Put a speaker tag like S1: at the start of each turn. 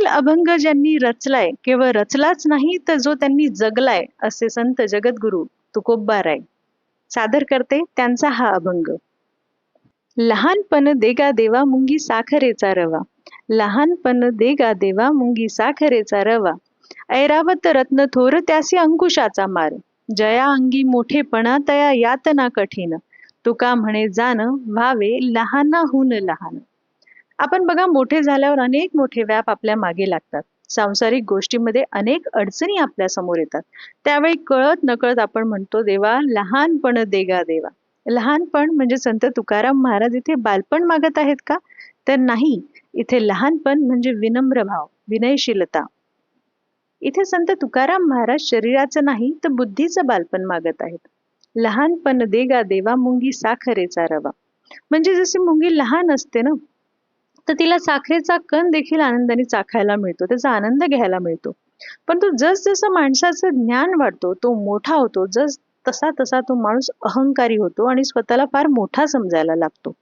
S1: अमोल अभंग ज्यांनी रचलाय, केवळ रचलाच नाही तर जो त्यांनी जगलाय, असे संत जगद्गुरु तुकोबाराय. सादर करते त्यांचा हा अभंग. लहानपण देगा देवा मुंगी साखरेचा रवा, लहानपण देगा देवा मुंगी साखरेचा रवा, ऐरावत रत्न थोर त्यासी अंकुशाचा मार, जया अंगी मोठेपणा तया यातना कठीण, तुका म्हणे जाण व्हावे लहानाहून लहान. आपण बघा, मोठे झाल्यावर अनेक मोठे व्याप आपल्या मागे लागतात. सांसारिक गोष्टीमध्ये अनेक अडचणी आपल्या समोर येतात. त्यावेळी कळत नकळत आपण म्हणतो, देवा लहानपण देगा देवा. लहानपण म्हणजे संत तुकाराम महाराज इथे बालपण मागत आहेत का? तर नाही. इथे लहानपण म्हणजे विनम्र भाव, विनयशीलता. इथे संत तुकाराम महाराज शरीराचं नाही तर बुद्धीचं बालपण मागत आहेत. लहानपण देगा देवा मुंगी साखरेचा रवा. म्हणजे जशी मुंगी लहान असते ना, तर तिला साखरेचा कण देखील आनंदाने चाखायला मिळतो, त्याचा आनंद घ्यायला मिळतो. पण तो जसं माणसाचं ज्ञान वाढतो, तो मोठा होतो, तसा तसा तो माणूस अहंकारी होतो आणि स्वतःला फार मोठा समजायला लागतो.